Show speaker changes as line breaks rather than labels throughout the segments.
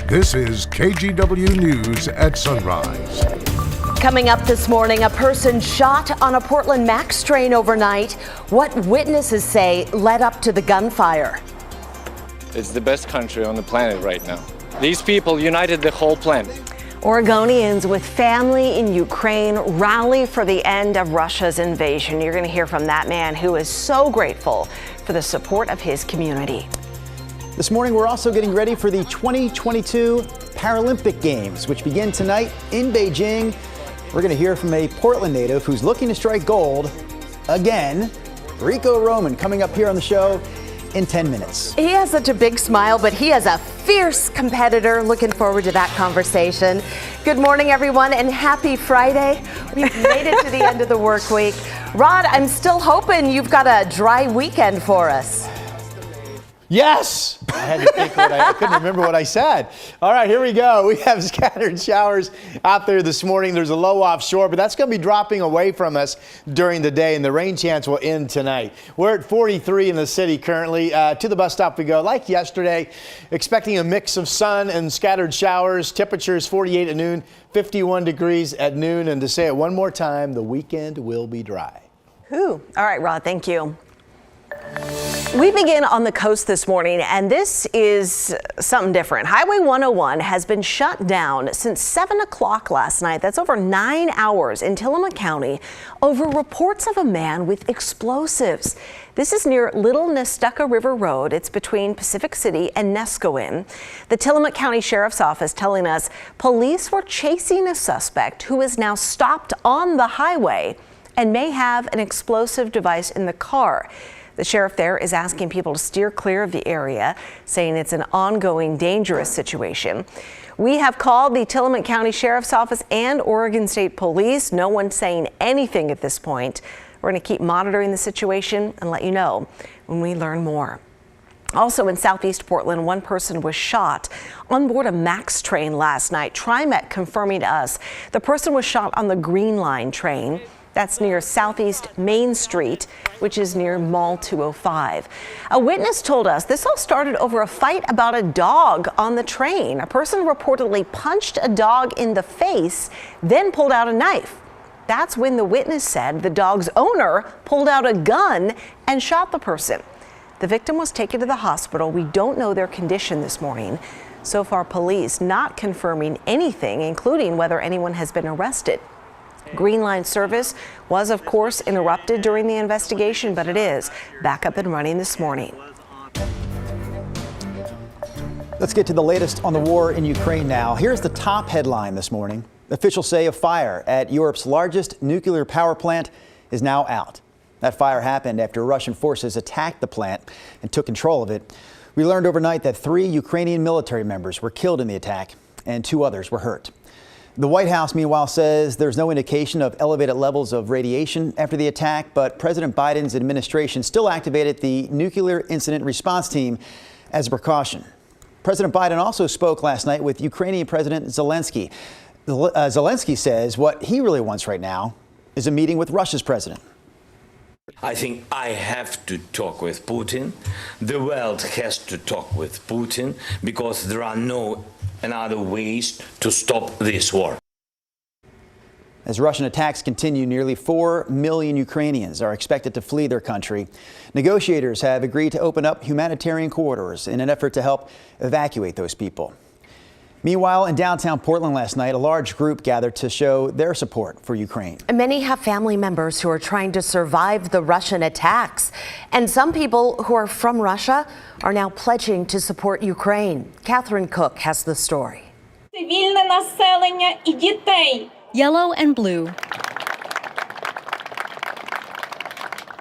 This is KGW News at Sunrise.
Coming up this morning, a person shot on a Portland MAX train overnight. What witnesses say led up to the gunfire.
It's the best country on the planet right now. These people united the whole planet.
Oregonians with family in Ukraine rally for the end of Russia's invasion. You're going to hear from that man who is so grateful for the support of his community.
This morning, we're also getting ready for the 2022 Paralympic Games, which begin tonight in Beijing. We're going to hear from a Portland native who's looking to strike gold again. Rico Roman coming up here on the show in 10 minutes.
He has such a big smile, but he is a fierce competitor. Looking forward to that conversation. Good morning, everyone, and happy Friday. We've made it to the end of the work week. Rod, I'm still hoping you've got a dry weekend for us.
Yes! I had to think I couldn't remember what I said. All right, here we go. We have scattered showers out there this morning. There's a low offshore, but that's going to be dropping away from us during the day, and the rain chance will end tonight. We're at 43 in the city currently. To the bus stop we go. Like yesterday, expecting a mix of sun and scattered showers. Temperatures 48 at noon, 51 degrees at noon. And to say it one more time, the weekend will be dry.
All right, Rod, thank you. We begin on the coast this morning, and this is something different. Highway 101 has been shut down since 7 o'clock last night. That's over 9 hours in Tillamook County over reports of a man with explosives. This is near Little Nestucca River Road. It's between Pacific City and Nescoin. The Tillamook County Sheriff's Office telling us police were chasing a suspect who is now stopped on the highway and may have an explosive device in the car. The sheriff there is asking people to steer clear of the area, saying it's an ongoing dangerous situation. We have called the Tillamook County Sheriff's Office and Oregon State Police. No one's saying anything at this point. We're going to keep monitoring the situation and let you know when we learn more. Also in southeast Portland, one person was shot on board a MAX train last night. TriMet confirming to us the person was shot on the Green Line train. That's near Southeast Main Street, which is near Mall 205. A witness told us this all started over a fight about a dog on the train. A person reportedly punched a dog in the face, then pulled out a knife. That's when the witness said the dog's owner pulled out a gun and shot the person. The victim was taken to the hospital. We don't know their condition this morning. So far, police not confirming anything, including whether anyone has been arrested. Green Line service was, of course, interrupted during the investigation, but it is back up and running this morning.
Let's get to the latest on the war in Ukraine now. Here's the top headline this morning. Officials say a fire at Europe's largest nuclear power plant is now out. That fire happened after Russian forces attacked the plant and took control of it. We learned overnight that 3 Ukrainian military members were killed in the attack and 2 others were hurt. The White House, meanwhile, says there's no indication of elevated levels of radiation after the attack, but President Biden's administration still activated the Nuclear Incident Response Team as a precaution. President Biden also spoke last night with Ukrainian President Zelensky. Zelensky says what he really wants right now is a meeting with Russia's president.
I think I have to talk with Putin. The world has to talk with Putin because there are no other ways to stop this war.
As Russian attacks continue, nearly 4 million Ukrainians are expected to flee their country. Negotiators have agreed to open up humanitarian corridors in an effort to help evacuate those people. Meanwhile, in downtown Portland last night, a large group gathered to show their support for Ukraine.
Many have family members who are trying to survive the Russian attacks. And some people who are from Russia are now pledging to support Ukraine. Catherine Cook has the story.
Цивільне населення і дітей.
Yellow and blue.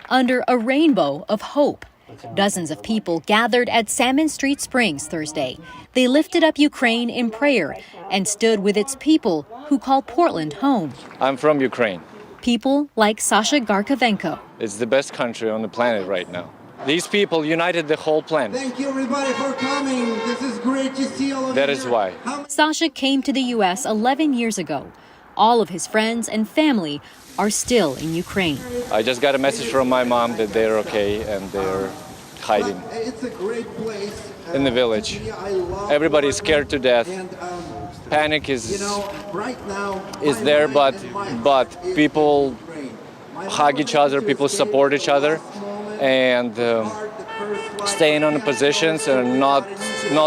Under a rainbow of hope. Dozens of people gathered at Salmon Street Springs Thursday. They lifted up Ukraine in prayer and stood with its people who call Portland home.
I'm from Ukraine.
People like Sasha Garkovenko.
It's the best country on the planet right now. These people united the whole planet.
Thank you, everybody, for coming. This is great to see all of you.
That is why.
Sasha came to the U.S. 11 years ago. All of his friends and family are still in Ukraine.
I just got a message from my mom that they're okay and they're hiding.
It's a great place.
in the village. Everybody's scared to death. Panic is there, but people hug each other, people support each other, and staying on the positions and not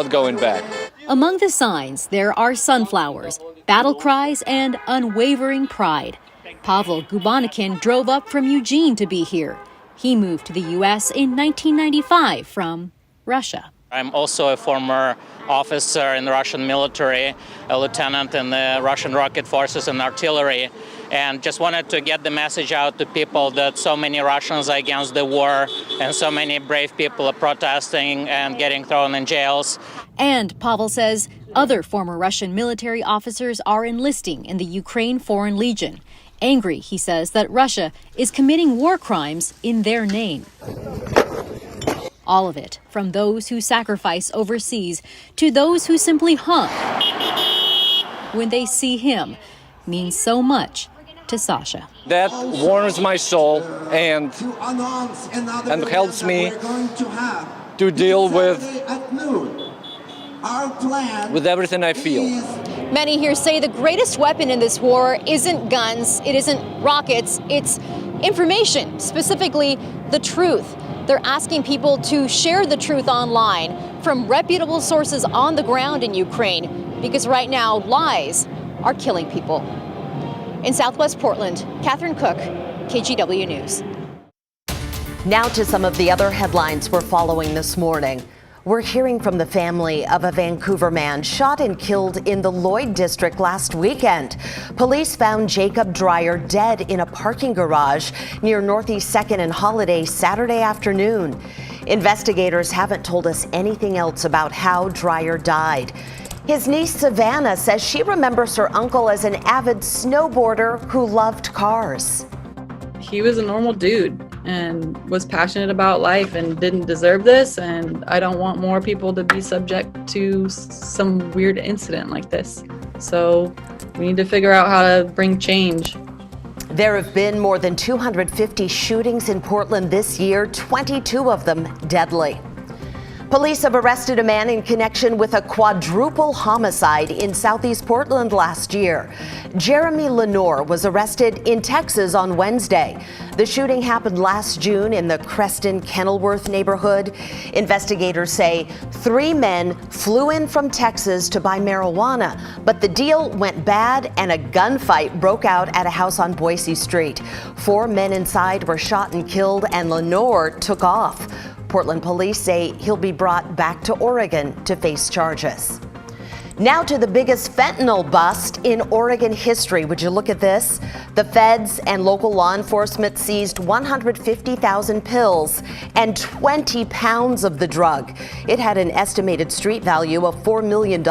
going back.
Among the signs, there are sunflowers, battle cries, and unwavering pride. Pavel Gubanikin drove up from Eugene to be here. He moved to the U.S. in 1995 from Russia.
I'm also a former officer in the Russian military, a lieutenant in the Russian rocket forces and artillery, and just wanted to get the message out to people that so many Russians are against the war and so many brave people are protesting and getting thrown in jails.
And Pavel says other former Russian military officers are enlisting in the Ukraine Foreign Legion. Angry, he says, that Russia is committing war crimes in their name. All of it, from those who sacrifice overseas to those who simply hug when they see him, means so much to Sasha.
That warms my soul and helps me to deal with everything I feel.
Many here say the greatest weapon in this war isn't guns, it isn't rockets, it's information, specifically the truth. They're asking people to share the truth online from reputable sources on the ground in Ukraine, because right now lies are killing people. In Southwest Portland, Catherine Cook, KGW News.
Now to some of the other headlines we're following this morning. We're hearing from the family of a Vancouver man shot and killed in the Lloyd district last weekend. Police found Jacob Dreyer dead in a parking garage near Northeast 2nd and Holiday Saturday afternoon. Investigators haven't told us anything else about how Dreyer died. His niece Savannah says she remembers her uncle as an avid snowboarder who loved cars.
He was a normal dude and was passionate about life and didn't deserve this, and I don't want more people to be subject to some weird incident like this. So we need to figure out how to bring change.
There have been more than 250 shootings in Portland this year, 22 of them deadly. Police have arrested a man in connection with a quadruple homicide in Southeast Portland last year. Jeremy Lenore was arrested in Texas on Wednesday. The shooting happened last June in the Creston-Kenilworth neighborhood. Investigators say 3 men flew in from Texas to buy marijuana, but the deal went bad and a gunfight broke out at a house on Boise Street. 4 men inside were shot and killed, and Lenore took off. Portland police say he'll be brought back to Oregon to face charges. Now to the biggest fentanyl bust in Oregon history. Would you look at this? The feds and local law enforcement seized 150,000 pills and 20 pounds of the drug. It had an estimated street value of $4 million.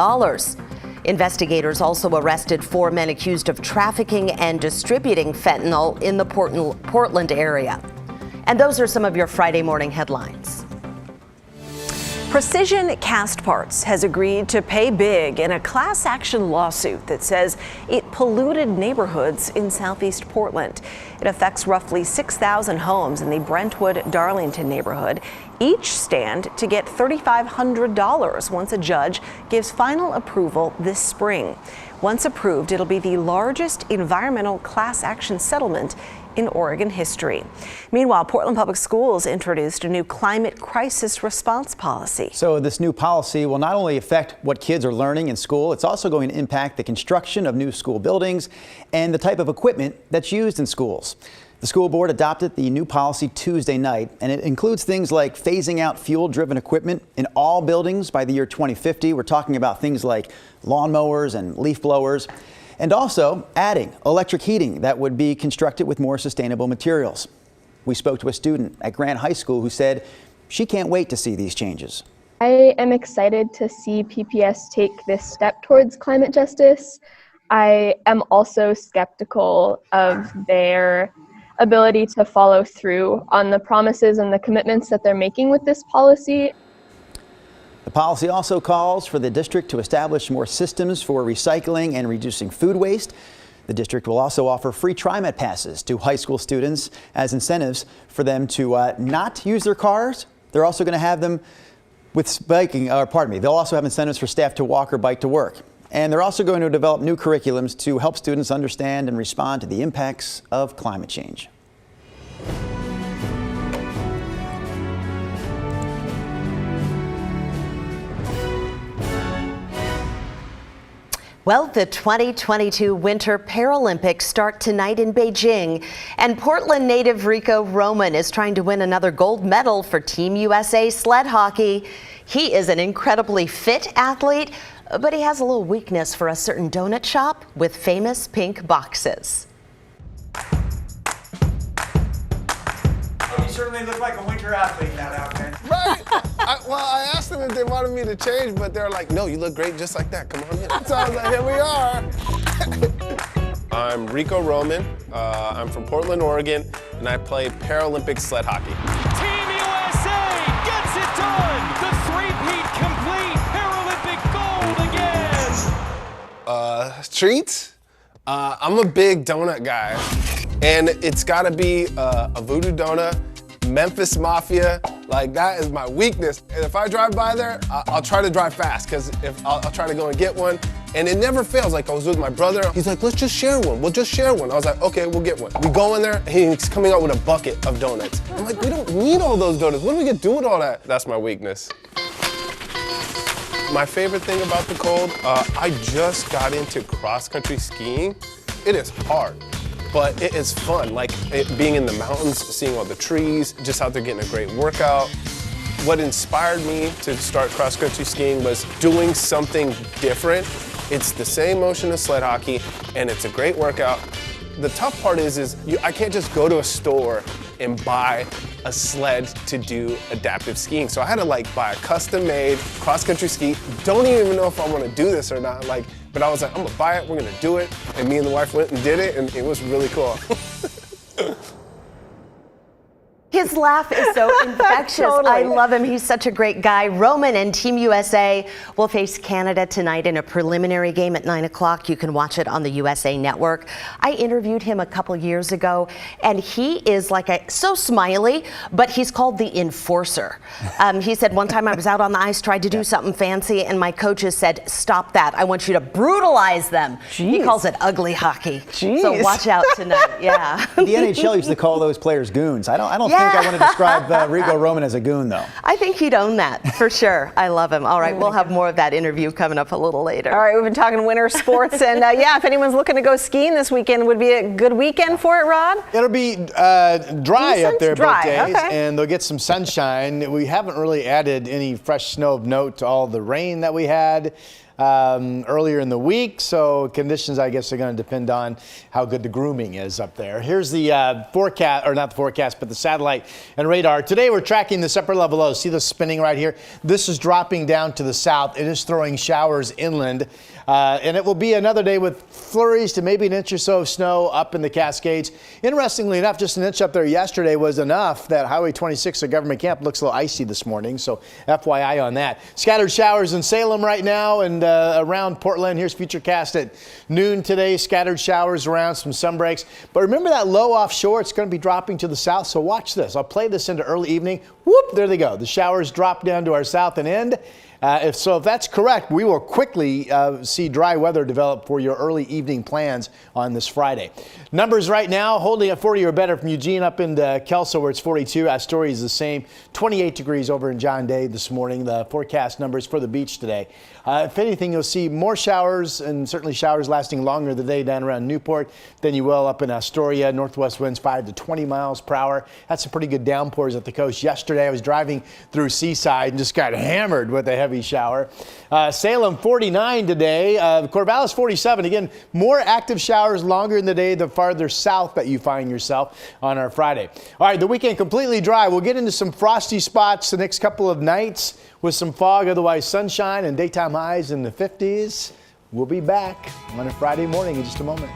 Investigators also arrested 4 men accused of trafficking and distributing fentanyl in the Portland area. And those are some of your Friday morning headlines. Precision Cast Parts has agreed to pay big in a class action lawsuit that says it polluted neighborhoods in Southeast Portland. It affects roughly 6,000 homes in the Brentwood-Darlington neighborhood. Each stand to get $3,500 once a judge gives final approval this spring. Once approved, it'll be the largest environmental class action settlement in Oregon history. Meanwhile, Portland Public Schools introduced a new climate crisis response policy. So this new policy will not only affect what kids are learning in school, it's also going to impact the construction of new school buildings and the type of equipment that's used in schools. The school board adopted the new policy Tuesday night, and it includes things like phasing out fuel-driven equipment in all buildings by the year 2050. We're talking about things like lawnmowers and leaf blowers, and also adding electric heating that would be constructed with more sustainable materials. We spoke to a student at Grant High School who said she can't wait to see these changes.
I am excited to see PPS take this step towards climate justice. I am also skeptical of their ability to follow through on the promises and the commitments that they're making with this policy.
The policy also calls for the district to establish more systems for recycling and reducing food waste. The district will also offer free TriMet passes to high school students as incentives for them to not use their cars. They're also going to have them They'll also have incentives for staff to walk or bike to work. And they're also going to develop new curriculums to help students understand and respond to the impacts of climate change.
Well, the 2022 Winter Paralympics start tonight in Beijing, and Portland native Rico Roman is trying to win another gold medal for Team USA sled hockey. He is an incredibly fit athlete, but he has a little weakness for a certain donut shop with famous pink boxes.
You certainly look like a winter athlete in that outfit.
Right? I asked them if they wanted me to change, but they're like, no, you look great just like that. Come on in. So I was like, here we are. I'm Rico Roman. I'm from Portland, Oregon, and I play Paralympic sled hockey.
Team USA gets it done! The three-peat complete Paralympic gold again!
Treats? I'm a big donut guy, and it's gotta be a voodoo donut, Memphis Mafia. Like, that is my weakness. And if I drive by there, I'll try to drive fast, because if I'll try to go and get one, and it never fails. Like, I was with my brother, he's like, let's just share one. We'll just share one. I was like, okay, we'll get one. We go in there, and he's coming out with a bucket of donuts. I'm like, we don't need all those donuts. What are we gonna do with all that? That's my weakness. My favorite thing about the cold, I just got into cross-country skiing. It is hard, but it is fun. Like, being in the mountains, seeing all the trees, just out there getting a great workout. What inspired me to start cross-country skiing was doing something different. It's the same motion as sled hockey, and it's a great workout. The tough part is I can't just go to a store and buy a sled to do adaptive skiing. So I had to buy a custom-made cross-country ski. Don't even know if I want to do this or not. But I was like, I'm gonna buy it, we're gonna do it. And me and the wife went and did it, and it was really cool.
His laugh is so infectious.
Totally.
I love him. He's such a great guy. Roman and Team USA will face Canada tonight in a preliminary game at 9 o'clock. You can watch it on the USA Network. I interviewed him a couple years ago, and he is so smiley, but he's called the enforcer. He said, one time I was out on the ice, tried to do something fancy, and my coaches said, stop that. I want you to brutalize them.
Jeez.
He calls it ugly hockey.
Jeez.
So watch out tonight. Yeah.
The NHL used to call those players goons. I don't think I want to describe Rico Roman as a goon, though.
I think he'd own that for sure. I love him. All right, we'll have more of that interview coming up a little later.
All right, we've been talking winter sports, and if anyone's looking to go skiing this weekend, would be a good weekend for it, Rod?
It'll be dry
Decent?
up there
Dry,
both days,
okay.
and they'll get some sunshine. We haven't really added any fresh snow of note to all the rain that we had earlier in the week, so conditions, I guess, are going to depend on how good the grooming is up there. Here's the forecast, or not the forecast, but the satellite and radar. Today we're tracking this upper level low. See the spinning right here? This is dropping down to the south. It is throwing showers inland, and it will be another day with flurries to maybe an inch or so of snow up in the Cascades. Interestingly enough, just an inch up there yesterday was enough that Highway 26 at Government Camp looks a little icy this morning, so FYI on that. Scattered showers in Salem right now, and around Portland. Here's Futurecast at noon today. Scattered showers around, some sun breaks. But remember that low offshore? It's going to be dropping to the south, so watch this. I'll play this into early evening. Whoop, there they go. The showers drop down to our south and end. If that's correct, we will quickly see dry weather develop for your early evening plans on this Friday. Numbers right now holding at 40 or better from Eugene up into Kelso, where it's 42. Astoria is the same. 28 degrees over in John Day this morning. The forecast numbers for the beach today. If anything, you'll see more showers, and certainly showers lasting longer today down around Newport than you will up in Astoria. Northwest winds 5 to 20 miles per hour. Had some pretty good downpours at the coast yesterday. I was driving through Seaside and just got hammered with a heavy shower. Salem 49 today. Corvallis 47. Again, more active showers longer in the day the farther south that you find yourself on our Friday. All right, the weekend completely dry. We'll get into some frosty spots the next couple of nights with some fog, otherwise sunshine and daytime highs in the 50s. We'll be back on a Friday morning in just a moment.